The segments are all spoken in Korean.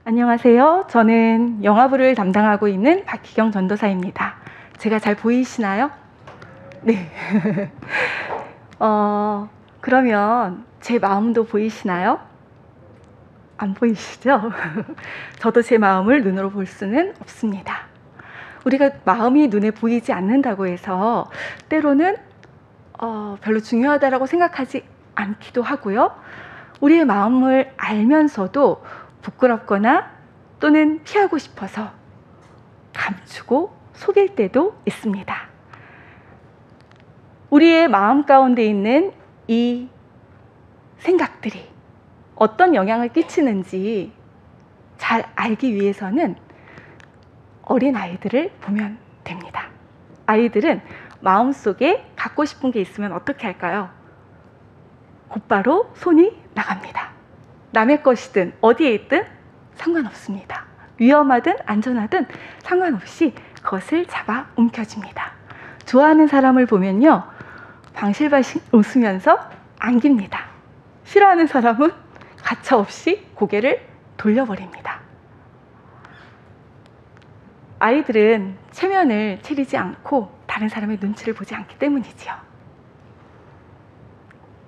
안녕하세요. 저는 영화부를 담당하고 있는 박희경 전도사입니다. 제가 잘 보이시나요? 네. 그러면 제 마음도 보이시나요? 안 보이시죠? 저도 제 마음을 눈으로 볼 수는 없습니다. 우리가 마음이 눈에 보이지 않는다고 해서 때로는 별로 중요하다고 생각하지 않기도 하고요. 우리의 마음을 알면서도 부끄럽거나 또는 피하고 싶어서 감추고 속일 때도 있습니다. 우리의 마음 가운데 있는 이 생각들이 어떤 영향을 끼치는지 잘 알기 위해서는 어린 아이들을 보면 됩니다. 아이들은 마음속에 갖고 싶은 게 있으면 어떻게 할까요? 곧바로 손이 나갑니다. 남의 것이든 어디에 있든 상관없습니다. 위험하든 안전하든 상관없이 그것을 잡아 움켜쥡니다. 좋아하는 사람을 보면요, 방실방실 웃으면서 안깁니다. 싫어하는 사람은 가차없이 고개를 돌려버립니다. 아이들은 체면을 차리지 않고 다른 사람의 눈치를 보지 않기 때문이지요.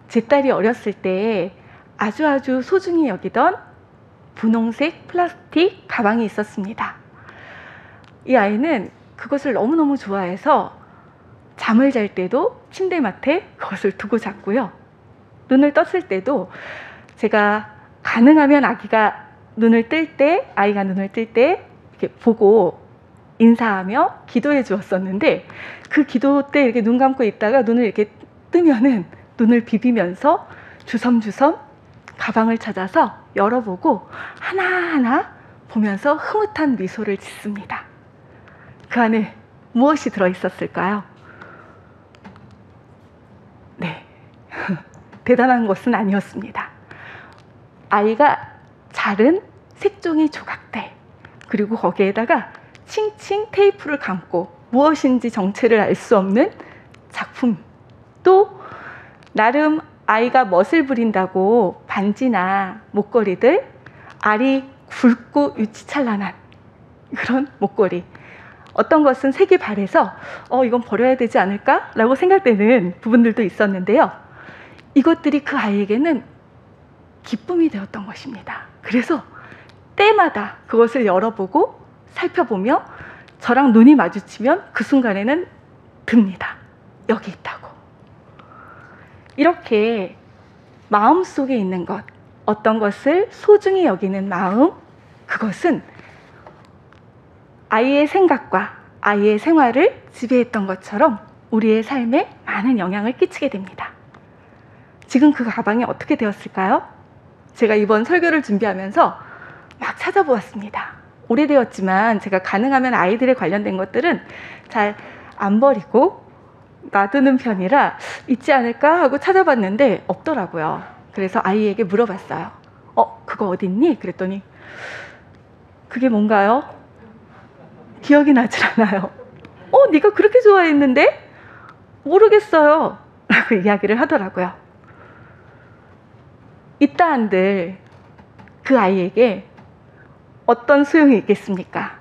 제 딸이 어렸을 때 아주 소중히 여기던 분홍색 플라스틱 가방이 있었습니다. 이 아이는 그것을 너무너무 좋아해서 잠을 잘 때도 침대맡에 그것을 두고 잤고요. 눈을 떴을 때도 제가 가능하면 아이가 눈을 뜰 때 이렇게 보고 인사하며 기도해 주었었는데, 그 기도 때 이렇게 눈 감고 있다가 눈을 이렇게 뜨면은 눈을 비비면서 주섬주섬 가방을 찾아서 열어보고 하나하나 보면서 흐뭇한 미소를 짓습니다. 그 안에 무엇이 들어있었을까요? 네, 대단한 것은 아니었습니다. 아이가 자른 색종이 조각들, 그리고 거기에다가 칭칭 테이프를 감고 무엇인지 정체를 알 수 없는 작품, 또 나름 아이가 멋을 부린다고 반지나 목걸이들, 알이 굵고 유치찬란한 그런 목걸이, 어떤 것은 색이 바래서 이건 버려야 되지 않을까? 라고 생각되는 부분들도 있었는데요. 이것들이 그 아이에게는 기쁨이 되었던 것입니다. 그래서 때마다 그것을 열어보고 살펴보며 저랑 눈이 마주치면 그 순간에는 듭니다. 여기 있다고. 이렇게 마음속에 있는 것, 어떤 것을 소중히 여기는 마음, 그것은 아이의 생각과 아이의 생활을 지배했던 것처럼 우리의 삶에 많은 영향을 끼치게 됩니다. 지금 그 가방이 어떻게 되었을까요? 제가 이번 설교를 준비하면서 막 찾아보았습니다. 오래되었지만 제가 가능하면 아이들에 관련된 것들은 잘 안 버리고 놔두는 편이라 있지 않을까 하고 찾아봤는데 없더라고요. 그래서 아이에게 물어봤어요. 그거 어딨니? 그랬더니 그게 뭔가요? 기억이 나질 않아요. 네가 그렇게 좋아했는데? 모르겠어요. 라고 이야기를 하더라고요. 이따 한들 그 아이에게 어떤 소용이 있겠습니까?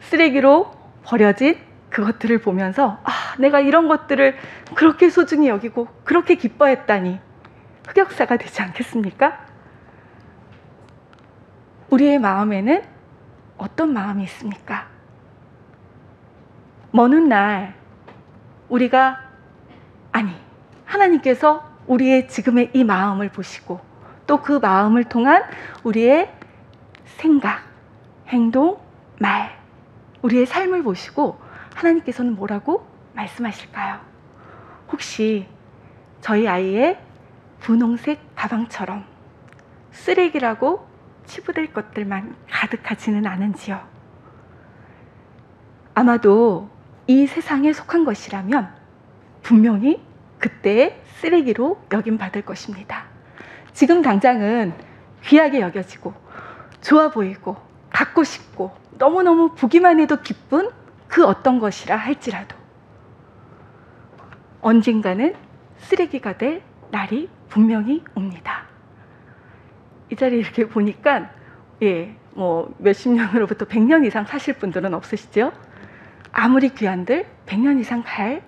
쓰레기로 버려진 그것들을 보면서 내가 이런 것들을 그렇게 소중히 여기고 그렇게 기뻐했다니 흑역사가 되지 않겠습니까? 우리의 마음에는 어떤 마음이 있습니까? 먼 훗날 하나님께서 우리의 지금의 이 마음을 보시고 또 그 마음을 통한 우리의 생각, 행동, 말, 우리의 삶을 보시고 하나님께서는 뭐라고 말씀하실까요? 혹시 저희 아이의 분홍색 가방처럼 쓰레기라고 치부될 것들만 가득하지는 않은지요? 아마도 이 세상에 속한 것이라면 분명히 그때의 쓰레기로 여김받을 것입니다. 지금 당장은 귀하게 여겨지고 좋아 보이고 갖고 싶고 너무너무 보기만 해도 기쁜 그 어떤 것이라 할지라도 언젠가는 쓰레기가 될 날이 분명히 옵니다. 이 자리에 이렇게 보니까 뭐 몇십 년으로부터 100년 이상 사실 분들은 없으시죠? 아무리 귀한들 100년 이상 갈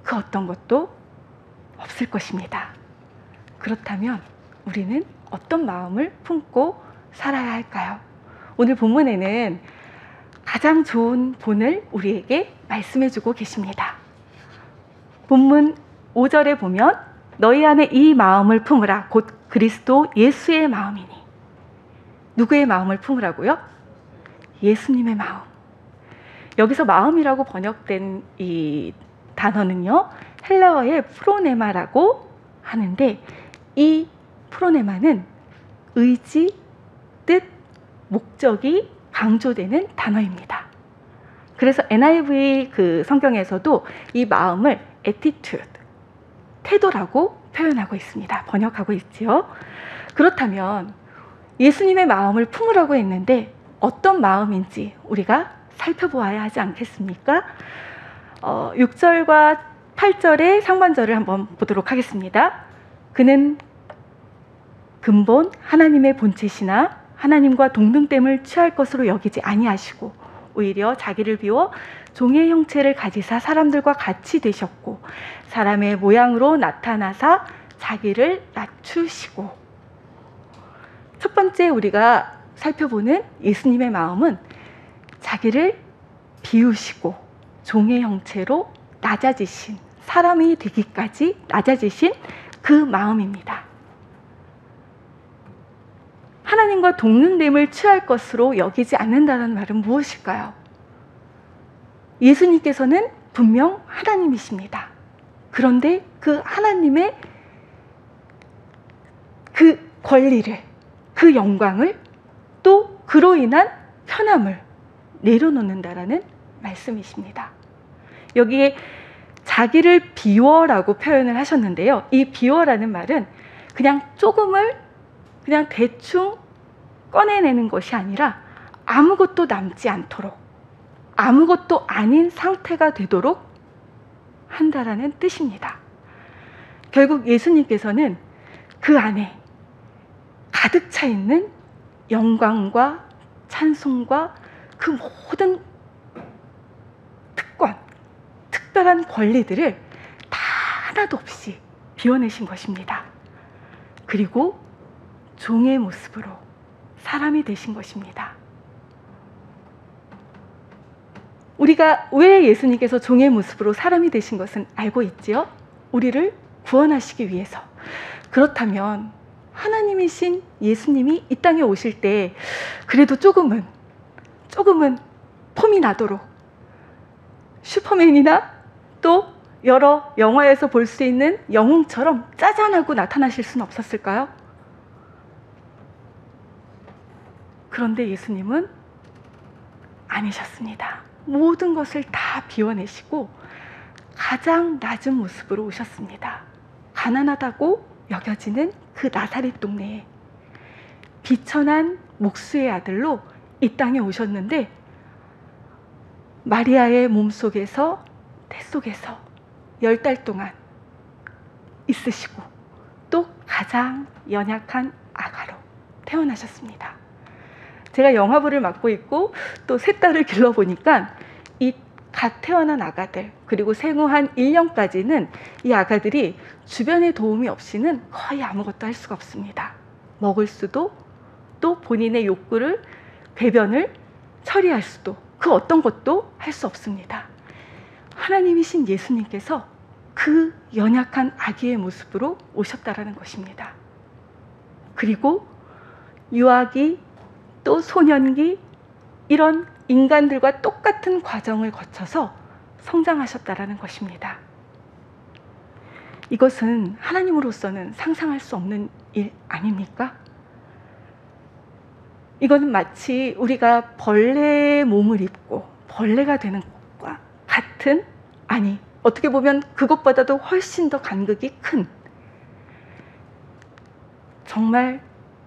그 어떤 것도 없을 것입니다. 그렇다면 우리는 어떤 마음을 품고 살아야 할까요? 오늘 본문에는 가장 좋은 본을 우리에게 말씀해 주고 계십니다. 본문 5절에 보면 너희 안에 이 마음을 품으라 곧 그리스도 예수의 마음이니. 누구의 마음을 품으라고요? 예수님의 마음. 여기서 마음이라고 번역된 이 단어는요, 헬라어의 프로네마라고 하는데, 이 프로네마는 의지, 뜻, 목적이 강조되는 단어입니다. 그래서 NIV 그 성경에서도 이 마음을 attitude, 태도라고 표현하고 있습니다. 번역하고 있지요. 그렇다면 예수님의 마음을 품으라고 했는데 어떤 마음인지 우리가 살펴보아야 하지 않겠습니까? 6절과 8절의 상반절을 한번 보도록 하겠습니다. 그는 근본 하나님의 본체시나 하나님과 동등됨을 취할 것으로 여기지 아니하시고 오히려 자기를 비워 종의 형체를 가지사 사람들과 같이 되셨고 사람의 모양으로 나타나사 자기를 낮추시고. 첫 번째 우리가 살펴보는 예수님의 마음은 자기를 비우시고 종의 형체로 낮아지신, 사람이 되기까지 낮아지신 그 마음입니다. 하나님과 동등됨을 취할 것으로 여기지 않는다는 말은 무엇일까요? 예수님께서는 분명 하나님이십니다. 그런데 그 하나님의 그 권리를, 그 영광을, 또 그로 인한 편함을 내려놓는다라는 말씀이십니다. 여기에 자기를 비워라고 표현을 하셨는데요. 이 비워라는 말은 그냥 조금을 그냥 대충 꺼내내는 것이 아니라 아무것도 남지 않도록, 아무것도 아닌 상태가 되도록 한다라는 뜻입니다. 결국 예수님께서는 그 안에 가득 차 있는 영광과 찬송과 그 모든 특권, 특별한 권리들을 다 하나도 없이 비워내신 것입니다. 그리고 종의 모습으로 사람이 되신 것입니다. 우리가 왜 예수님께서 종의 모습으로 사람이 되신 것은 알고 있지요? 우리를 구원하시기 위해서. 그렇다면 하나님이신 예수님이 이 땅에 오실 때 그래도 조금은 폼이 나도록 슈퍼맨이나 또 여러 영화에서 볼 수 있는 영웅처럼 짜잔하고 나타나실 수는 없었을까요? 그런데 예수님은 아니셨습니다. 모든 것을 다 비워내시고 가장 낮은 모습으로 오셨습니다. 가난하다고 여겨지는 그 나사렛 동네에 비천한 목수의 아들로 이 땅에 오셨는데 마리아의 몸속에서 태 속에서 10달 동안 있으시고 또 가장 연약한 아가로 태어나셨습니다. 제가 영화부를 맡고 있고 또 세 딸을 길러보니까 이 갓 태어난 아가들 그리고 생후 한 1년까지는 이 아가들이 주변의 도움이 없이는 거의 아무것도 할 수가 없습니다. 먹을 수도 또 본인의 욕구를, 배변을 처리할 수도 그 어떤 것도 할 수 없습니다. 하나님이신 예수님께서 그 연약한 아기의 모습으로 오셨다라는 것입니다. 그리고 유아기 또 소년기 이런 인간들과 똑같은 과정을 거쳐서 성장하셨다라는 것입니다. 이것은 하나님으로서는 상상할 수 없는 일 아닙니까? 이거는 마치 우리가 벌레의 몸을 입고 벌레가 되는 것과 같은, 아니 어떻게 보면 그것보다도 훨씬 더 간극이 큰, 정말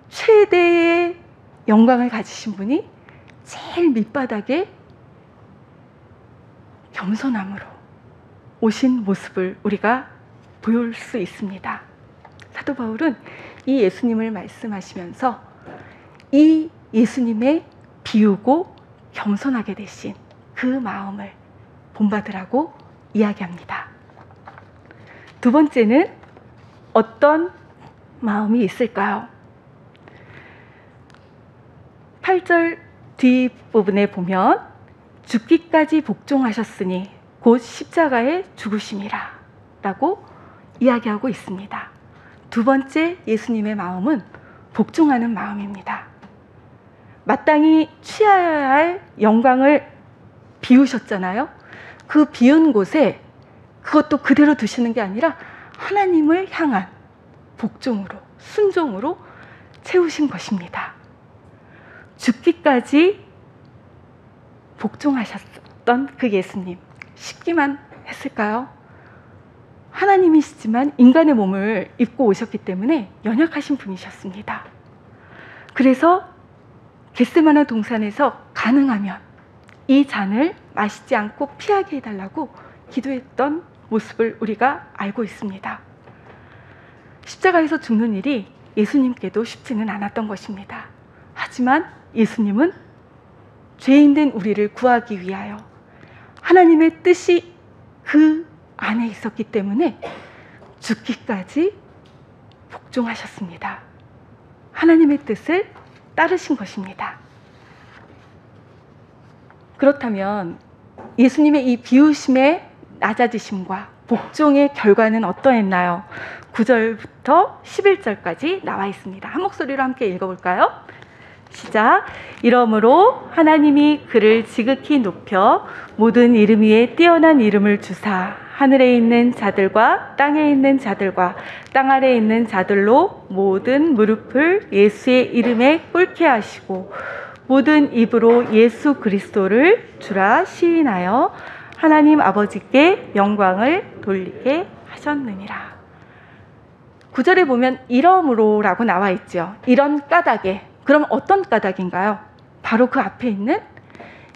최대의 영광을 가지신 분이 제일 밑바닥에 겸손함으로 오신 모습을 우리가 볼 수 있습니다. 사도 바울은 이 예수님을 말씀하시면서 이 예수님의 비우고 겸손하게 되신 그 마음을 본받으라고 이야기합니다. 두 번째는 어떤 마음이 있을까요? 8절 뒷부분에 보면 죽기까지 복종하셨으니 곧 십자가에 죽으심이라 라고 이야기하고 있습니다. 두 번째 예수님의 마음은 복종하는 마음입니다. 마땅히 취하여야 할 영광을 비우셨잖아요. 그 비운 곳에 그것도 그대로 두시는 게 아니라 하나님을 향한 복종으로, 순종으로 채우신 것입니다. 죽기까지 복종하셨던 그 예수님, 쉽기만 했을까요? 하나님이시지만 인간의 몸을 입고 오셨기 때문에 연약하신 분이셨습니다. 그래서 겟세마네 동산에서 가능하면 이 잔을 마시지 않고 피하게 해달라고 기도했던 모습을 우리가 알고 있습니다. 십자가에서 죽는 일이 예수님께도 쉽지는 않았던 것입니다. 하지만 예수님은 죄인된 우리를 구하기 위하여 하나님의 뜻이 그 안에 있었기 때문에 죽기까지 복종하셨습니다. 하나님의 뜻을 따르신 것입니다. 그렇다면 예수님의 이 비우심의 낮아지심과 복종의 결과는 어떠했나요? 9절부터 11절까지 나와 있습니다. 한 목소리로 함께 읽어볼까요? 시작. 이러므로 하나님이 그를 지극히 높여 모든 이름 위에 뛰어난 이름을 주사 하늘에 있는 자들과 땅에 있는 자들과 땅 아래에 있는 자들로 모든 무릎을 예수의 이름에 꿇게 하시고 모든 입으로 예수 그리스도를 주라 시인하여 하나님 아버지께 영광을 돌리게 하셨느니라. 9절에 보면 이러므로 라고 나와 있죠. 이런 까닭에. 그럼 어떤 까닭인가요? 바로 그 앞에 있는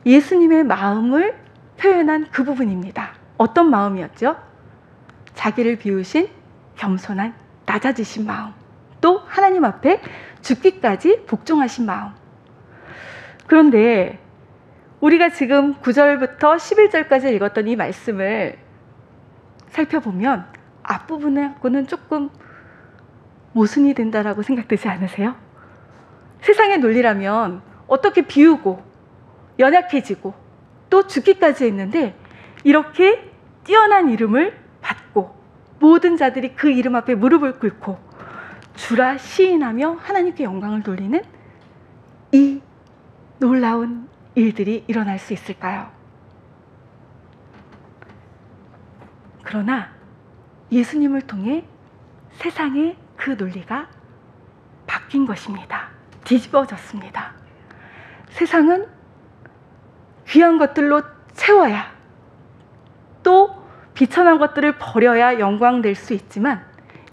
예수님의 마음을 표현한 그 부분입니다. 어떤 마음이었죠? 자기를 비우신 겸손한 낮아지신 마음, 또 하나님 앞에 죽기까지 복종하신 마음. 그런데 우리가 지금 9절부터 11절까지 읽었던 이 말씀을 살펴보면 앞부분하고는 조금 모순이 된다라고 생각되지 않으세요? 세상의 논리라면 어떻게 비우고 연약해지고 또 죽기까지 했는데 이렇게 뛰어난 이름을 받고 모든 자들이 그 이름 앞에 무릎을 꿇고 주라 시인하며 하나님께 영광을 돌리는 이 놀라운 일들이 일어날 수 있을까요? 그러나 예수님을 통해 세상의 그 논리가 바뀐 것입니다. 뒤집어졌습니다. 세상은 귀한 것들로 채워야 또 비천한 것들을 버려야 영광될 수 있지만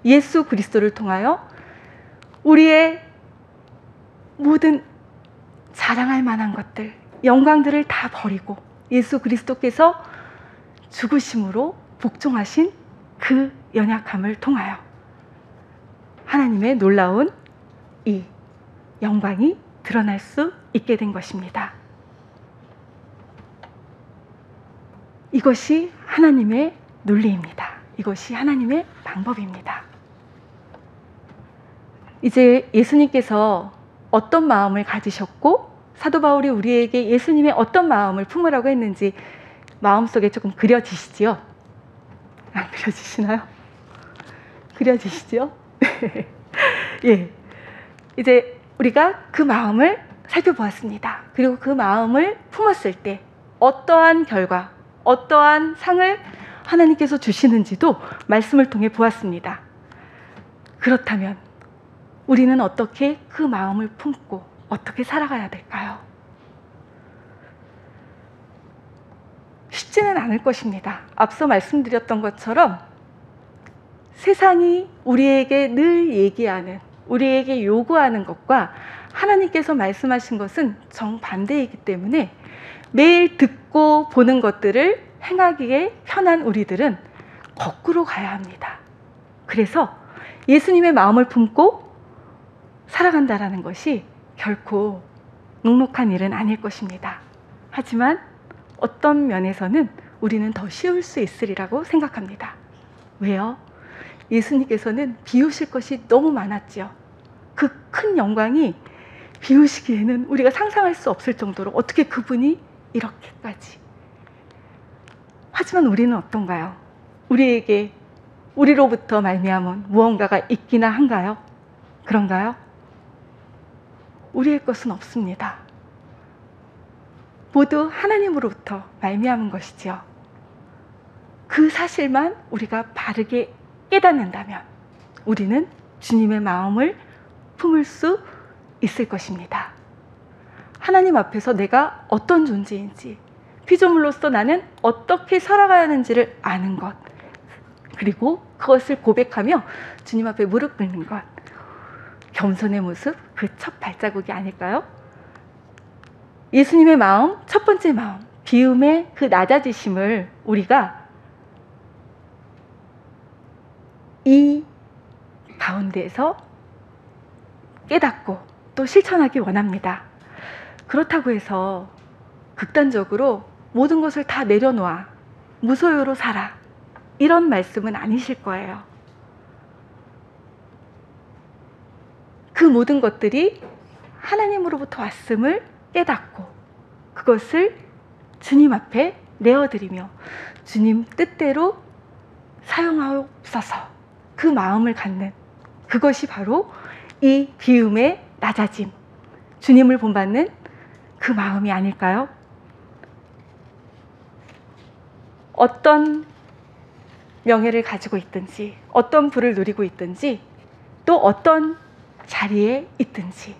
예수 그리스도를 통하여 우리의 모든 자랑할 만한 것들, 영광들을 다 버리고 예수 그리스도께서 죽으심으로 복종하신 그 연약함을 통하여 하나님의 놀라운 이 영광이 드러날 수 있게 된 것입니다. 이것이 하나님의 논리입니다. 이것이 하나님의 방법입니다. 이제 예수님께서 어떤 마음을 가지셨고 사도 바울이 우리에게 예수님의 어떤 마음을 품으라고 했는지 마음속에 조금 그려지시지요? 안 그려지시나요? 그려지시죠? 예. 이제 우리가 그 마음을 살펴보았습니다. 그리고 그 마음을 품었을 때 어떠한 결과, 어떠한 상을 하나님께서 주시는지도 말씀을 통해 보았습니다. 그렇다면 우리는 어떻게 그 마음을 품고 어떻게 살아가야 될까요? 쉽지는 않을 것입니다. 앞서 말씀드렸던 것처럼 세상이 우리에게 늘 얘기하는, 우리에게 요구하는 것과 하나님께서 말씀하신 것은 정반대이기 때문에 매일 듣고 보는 것들을 행하기에 편한 우리들은 거꾸로 가야 합니다. 그래서 예수님의 마음을 품고 살아간다라는 것이 결코 녹록한 일은 아닐 것입니다. 하지만 어떤 면에서는 우리는 더 쉬울 수 있으리라고 생각합니다. 왜요? 예수님께서는 비우실 것이 너무 많았지요. 그 큰 영광이 비우시기에는 우리가 상상할 수 없을 정도로 어떻게 그분이 이렇게까지. 하지만 우리는 어떤가요? 우리로부터 말미암은 무언가가 있기나 한가요? 그런가요? 우리의 것은 없습니다. 모두 하나님으로부터 말미암은 것이지요. 그 사실만 우리가 바르게 깨닫는다면 우리는 주님의 마음을 품을 수 있을 것입니다. 하나님 앞에서 내가 어떤 존재인지, 피조물로서 나는 어떻게 살아가야 하는지를 아는 것, 그리고 그것을 고백하며 주님 앞에 무릎 꿇는 것, 겸손의 모습, 그 첫 발자국이 아닐까요? 예수님의 마음, 첫 번째 마음, 비움의 그 낮아지심을 우리가 이 가운데에서 깨닫고 또 실천하기 원합니다. 그렇다고 해서 극단적으로 모든 것을 다 내려놓아 무소유로 살아, 이런 말씀은 아니실 거예요. 그 모든 것들이 하나님으로부터 왔음을 깨닫고 그것을 주님 앞에 내어드리며 주님 뜻대로 사용하옵소서, 그 마음을 갖는, 그것이 바로 이 비움의 낮아짐, 주님을 본받는 그 마음이 아닐까요? 어떤 명예를 가지고 있든지, 어떤 부를 누리고 있든지, 또 어떤 자리에 있든지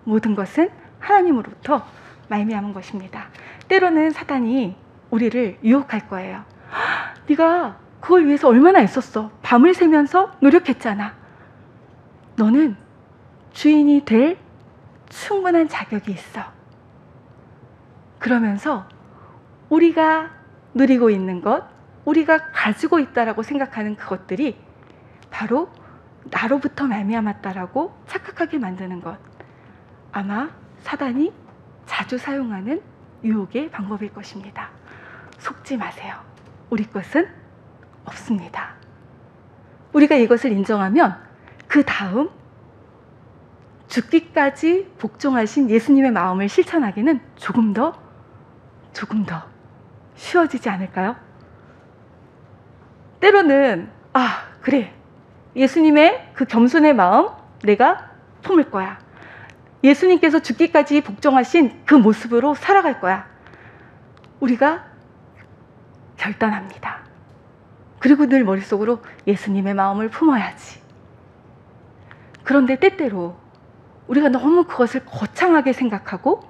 모든 것은 하나님으로부터 말미암은 것입니다. 때로는 사단이 우리를 유혹할 거예요. 네가 그걸 위해서 얼마나 애썼어. 밤을 새면서 노력했잖아. 너는 주인이 될 충분한 자격이 있어. 그러면서 우리가 누리고 있는 것, 우리가 가지고 있다라고 생각하는 그것들이 바로 나로부터 말미암았다라고 착각하게 만드는 것, 아마 사단이 자주 사용하는 유혹의 방법일 것입니다. 속지 마세요. 우리 것은 없습니다. 우리가 이것을 인정하면 그 다음 죽기까지 복종하신 예수님의 마음을 실천하기는 조금 더 쉬워지지 않을까요? 때로는 그래, 예수님의 그 겸손의 마음 내가 품을 거야. 예수님께서 죽기까지 복종하신 그 모습으로 살아갈 거야. 우리가 결단합니다. 그리고 늘 머릿속으로 예수님의 마음을 품어야지. 그런데 때때로 우리가 너무 그것을 거창하게 생각하고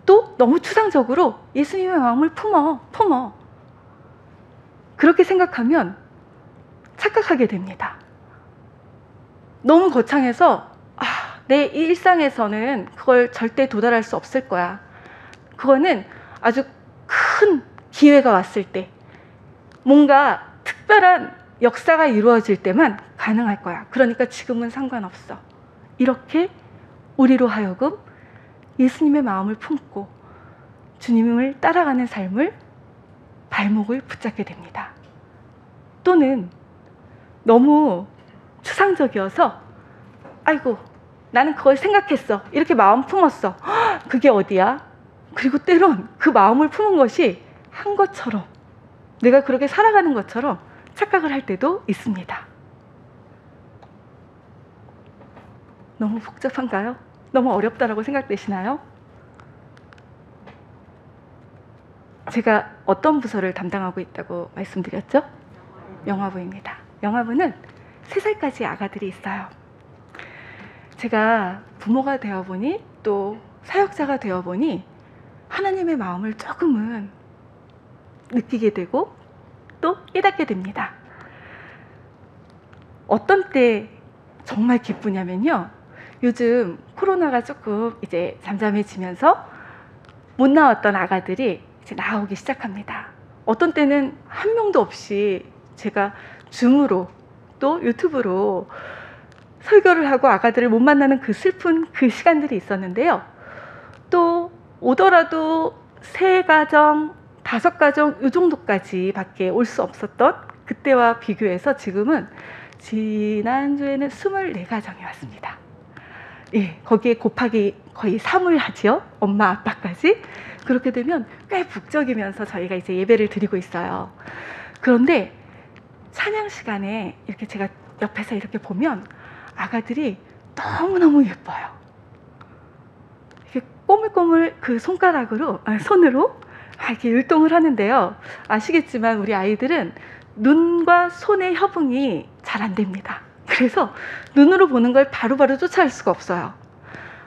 또 너무 추상적으로 예수님의 마음을 품어. 그렇게 생각하면 착각하게 됩니다. 너무 거창해서 내 일상에서는 그걸 절대 도달할 수 없을 거야. 그거는 아주 큰 기회가 왔을 때, 뭔가 특별한 역사가 이루어질 때만 가능할 거야. 그러니까 지금은 상관없어. 이렇게 우리로 하여금 예수님의 마음을 품고 주님을 따라가는 삶을 발목을 붙잡게 됩니다. 또는 너무 추상적이어서 아이고 나는 그걸 생각했어, 이렇게 마음 품었어. 그게 어디야? 그리고 때론 그 마음을 품은 것이 한 것처럼, 내가 그렇게 살아가는 것처럼 착각을 할 때도 있습니다. 너무 복잡한가요? 너무 어렵다라고 생각되시나요? 제가 어떤 부서를 담당하고 있다고 말씀드렸죠? 영화부입니다. 영화부는 3살까지 아가들이 있어요. 제가 부모가 되어보니 또 사역자가 되어보니 하나님의 마음을 조금은 느끼게 되고 또 깨닫게 됩니다. 어떤 때 정말 기쁘냐면요, 요즘 코로나가 조금 이제 잠잠해지면서 못 나왔던 아가들이 이제 나오기 시작합니다. 어떤 때는 한 명도 없이 제가 줌으로 또 유튜브로 설교를 하고 아가들을 못 만나는 그 슬픈 그 시간들이 있었는데요. 또 오더라도 3가정, 5가정 이 정도까지 밖에 올 수 없었던 그때와 비교해서 지금은 지난주에는 24가정이 왔습니다. 예, 거기에 곱하기 거의 3을 하지요. 엄마, 아빠까지. 그렇게 되면 꽤 북적이면서 저희가 이제 예배를 드리고 있어요. 그런데 찬양 시간에 이렇게 제가 옆에서 이렇게 보면 아가들이 너무너무 예뻐요. 이렇게 꼬물꼬물 그 손으로 이렇게 율동을 하는데요. 아시겠지만 우리 아이들은 눈과 손의 협응이 잘 안 됩니다. 그래서 눈으로 보는 걸 바로바로 쫓아갈 수가 없어요.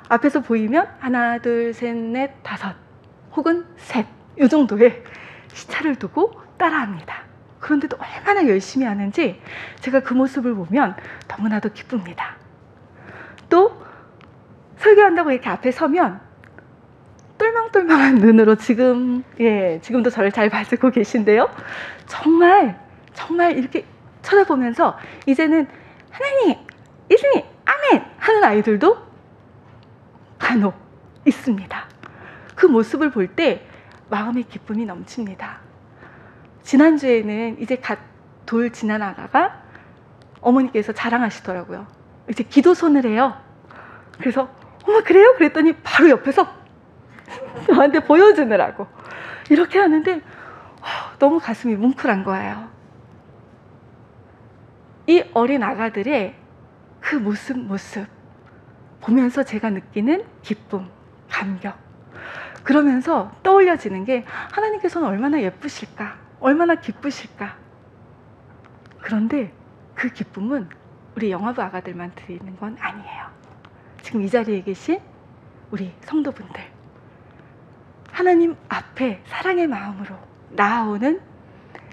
앞에서 보이면 하나, 둘, 셋, 넷, 5 혹은 셋 이 정도의 시차를 두고 따라합니다. 그런데도 얼마나 열심히 하는지 제가 그 모습을 보면 너무나도 기쁩니다. 또 설교한다고 이렇게 앞에 서면 똘망똘망한 눈으로 지금도 저를 잘 봐주고 계신데요. 정말 이렇게 쳐다보면서 이제는 하나님, 예수님, 아멘 하는 아이들도 간혹 있습니다. 그 모습을 볼 때 마음의 기쁨이 넘칩니다. 지난주에는 이제 갓 돌 지난 아가가 어머니께서 자랑하시더라고요. 이제 기도손을 해요. 그래서 어머 그래요? 그랬더니 바로 옆에서 저한테 보여주느라고 이렇게 하는데 너무 가슴이 뭉클한 거예요. 이 어린 아가들의 그 모습 보면서 제가 느끼는 기쁨, 감격, 그러면서 떠올려지는 게 하나님께서는 얼마나 예쁘실까, 얼마나 기쁘실까. 그런데 그 기쁨은 우리 영화부 아가들만 드리는 건 아니에요. 지금 이 자리에 계신 우리 성도분들, 하나님 앞에 사랑의 마음으로 나아오는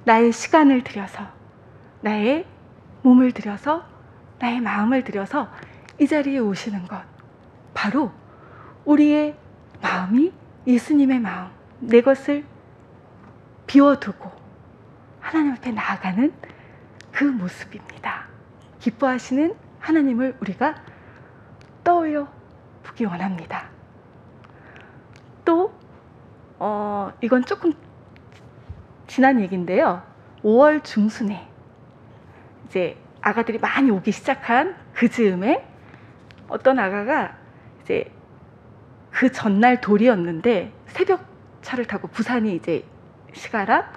나의 시간을 들여서, 나의 몸을 들여서, 나의 마음을 들여서 이 자리에 오시는 것, 바로 우리의 마음이 예수님의 마음, 내 것을 비워두고 하나님 앞에 나아가는 그 모습입니다. 기뻐하시는 하나님을 우리가 떠올려 보기 원합니다. 또 이건 조금 지난 얘기인데요. 5월 중순에 이제 아가들이 많이 오기 시작한 그 즈음에 어떤 아가가 이제 그 전날 돌이었는데 새벽 차를 타고 부산이 이제 시가라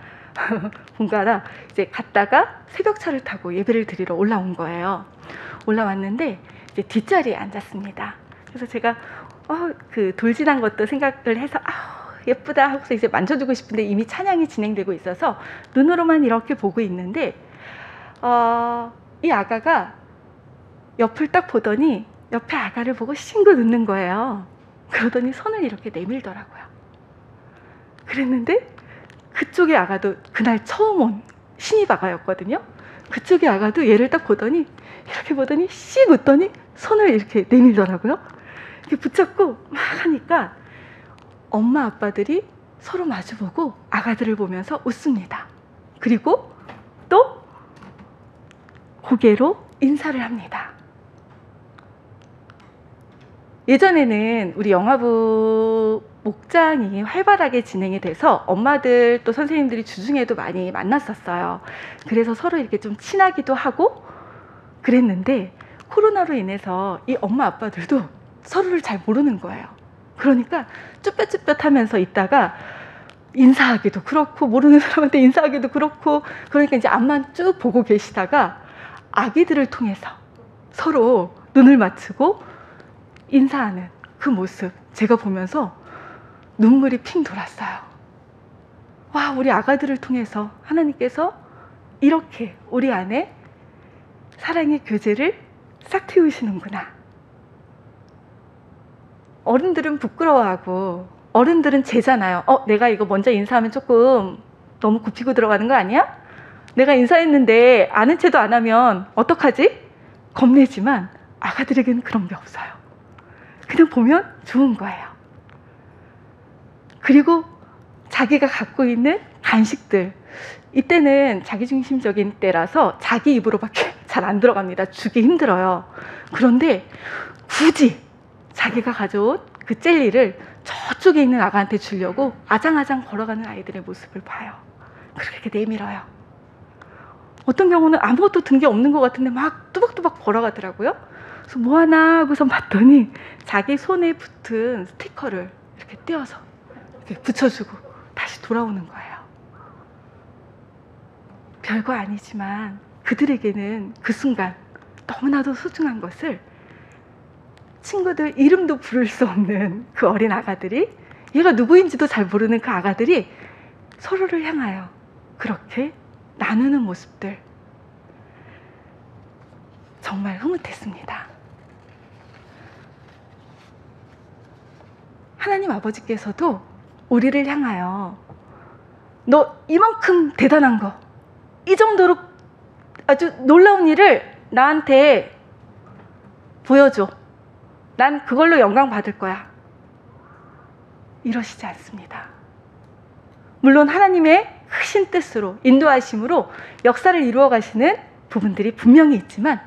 본가라 이제 갔다가 새벽 차를 타고 예배를 드리러 올라온 거예요. 올라왔는데 이제 뒷자리에 앉았습니다. 그래서 제가 그 돌 지난 것도 생각을 해서 예쁘다 하고서 이제 만져주고 싶은데 이미 찬양이 진행되고 있어서 눈으로만 이렇게 보고 있는데 이 아가가 옆을 딱 보더니 옆에 아가를 보고 싱긋 웃는 거예요. 그러더니 손을 이렇게 내밀더라고요. 그랬는데 그쪽의 아가도 그날 처음 온 신입 아가였거든요. 그쪽의 아가도 얘를 딱 보더니 이렇게 보더니 씩 웃더니 손을 이렇게 내밀더라고요. 이렇게 붙잡고 막 하니까 엄마 아빠들이 서로 마주보고 아가들을 보면서 웃습니다. 그리고 또 고개로 인사를 합니다. 예전에는 우리 영화부 목장이 활발하게 진행이 돼서 엄마들 또 선생님들이 주중에도 많이 만났었어요. 그래서 서로 이렇게 좀 친하기도 하고 그랬는데 코로나로 인해서 이 엄마 아빠들도 서로를 잘 모르는 거예요. 그러니까 쭈뼛쭈뼛 하면서 있다가 인사하기도 그렇고 모르는 사람한테 인사하기도 그렇고 그러니까 이제 앞만 쭉 보고 계시다가 아기들을 통해서 서로 눈을 맞추고 인사하는 그 모습 제가 보면서 눈물이 핑 돌았어요. 와, 우리 아가들을 통해서 하나님께서 이렇게 우리 안에 사랑의 교제를 싹 틔우시는구나. 어른들은 부끄러워하고 어른들은 제잖아요. 내가 이거 먼저 인사하면 조금 너무 굽히고 들어가는 거 아니야? 내가 인사했는데 아는 체도 안 하면 어떡하지? 겁내지만 아가들에게는 그런 게 없어요. 그냥 보면 좋은 거예요. 그리고 자기가 갖고 있는 간식들, 이때는 자기중심적인 때라서 자기 입으로밖에 잘 안 들어갑니다. 주기 힘들어요. 그런데 굳이 자기가 가져온 그 젤리를 저쪽에 있는 아가한테 주려고 아장아장 걸어가는 아이들의 모습을 봐요. 그렇게 내밀어요. 어떤 경우는 아무것도 든 게 없는 것 같은데 막 뚜벅뚜벅 걸어가더라고요. 그래서 뭐 하나 하고서 봤더니 자기 손에 붙은 스티커를 이렇게 떼어서 이렇게 붙여주고 다시 돌아오는 거예요. 별거 아니지만 그들에게는 그 순간 너무나도 소중한 것을, 친구들 이름도 부를 수 없는 그 어린 아가들이, 얘가 누구인지도 잘 모르는 그 아가들이 서로를 향하여 그렇게 나누는 모습들, 정말 흐뭇했습니다. 하나님 아버지께서도 우리를 향하여 너 이만큼 대단한 거, 이 정도로 아주 놀라운 일을 나한테 보여줘, 난 그걸로 영광 받을 거야, 이러시지 않습니다. 물론 하나님의 크신 뜻으로, 인도하심으로 역사를 이루어 가시는 부분들이 분명히 있지만,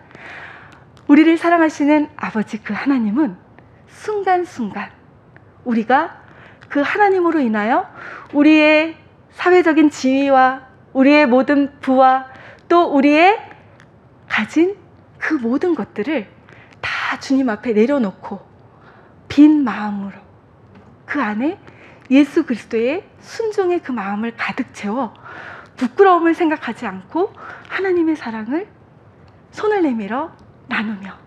우리를 사랑하시는 아버지 그 하나님은 순간순간 우리가 그 하나님으로 인하여 우리의 사회적인 지위와 우리의 모든 부와 또 우리의 가진 그 모든 것들을 다 주님 앞에 내려놓고 빈 마음으로 그 안에 예수 그리스도의 순종의 그 마음을 가득 채워 부끄러움을 생각하지 않고 하나님의 사랑을 손을 내밀어 나누며,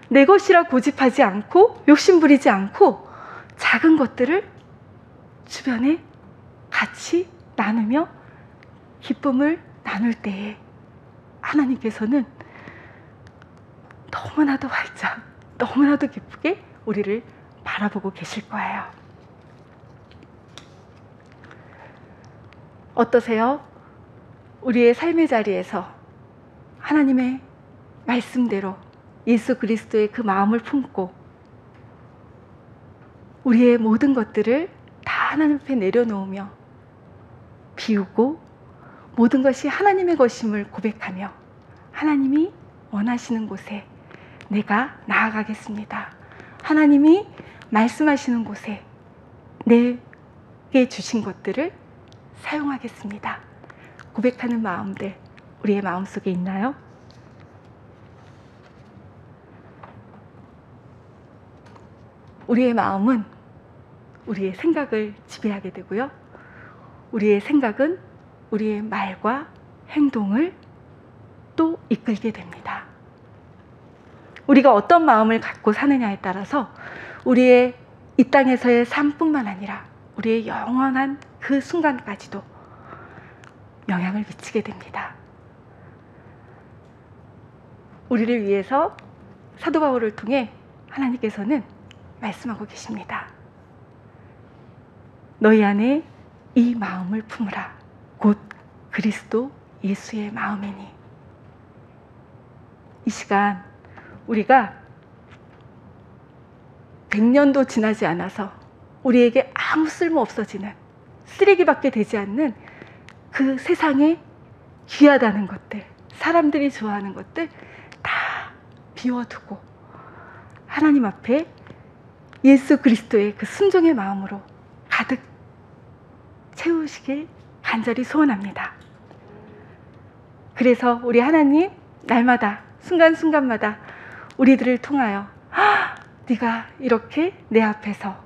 내 것이라 고집하지 않고 욕심부리지 않고 작은 것들을 주변에 같이 나누며 기쁨을 나눌 때에 하나님께서는 너무나도 활짝, 너무나도 기쁘게 우리를 바라보고 계실 거예요. 어떠세요? 우리의 삶의 자리에서 하나님의 말씀대로 예수 그리스도의 그 마음을 품고 우리의 모든 것들을 다 하나님 앞에 내려놓으며 비우고 모든 것이 하나님의 것임을 고백하며 하나님이 원하시는 곳에 내가 나아가겠습니다, 하나님이 말씀하시는 곳에 내게 주신 것들을 사용하겠습니다, 고백하는 마음들 우리의 마음속에 있나요? 우리의 마음은 우리의 생각을 지배하게 되고요, 우리의 생각은 우리의 말과 행동을 또 이끌게 됩니다. 우리가 어떤 마음을 갖고 사느냐에 따라서 우리의 이 땅에서의 삶뿐만 아니라 우리의 영원한 그 순간까지도 영향을 미치게 됩니다. 우리를 위해서 사도 바울을 통해 하나님께서는 말씀하고 계십니다. 너희 안에 이 마음을 품으라, 곧 그리스도 예수의 마음이니. 이 시간 우리가 100년도 지나지 않아서 우리에게 아무 쓸모 없어지는 쓰레기밖에 되지 않는 그 세상에 귀하다는 것들, 사람들이 좋아하는 것들 다 비워두고 하나님 앞에 예수 그리스도의 그 순종의 마음으로 가득 채우시길 간절히 소원합니다. 그래서 우리 하나님 날마다 순간순간마다 우리들을 통하여 네가 이렇게 내 앞에서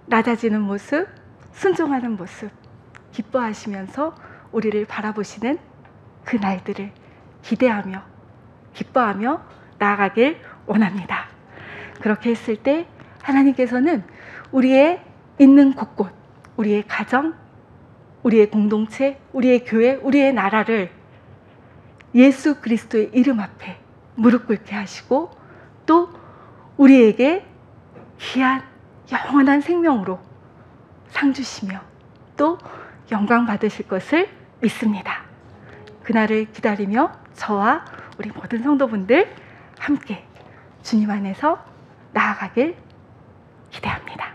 낮아지는 모습, 순종하는 모습 기뻐하시면서 우리를 바라보시는 그 날들을 기대하며 기뻐하며 나아가길 원합니다. 그렇게 했을 때 하나님께서는 우리의 있는 곳곳, 우리의 가정, 우리의 공동체, 우리의 교회, 우리의 나라를 예수 그리스도의 이름 앞에 무릎 꿇게 하시고 또 우리에게 귀한 영원한 생명으로 상 주시며 또 영광 받으실 것을 믿습니다. 그날을 기다리며 저와 우리 모든 성도분들 함께 주님 안에서 나아가길 기대합니다.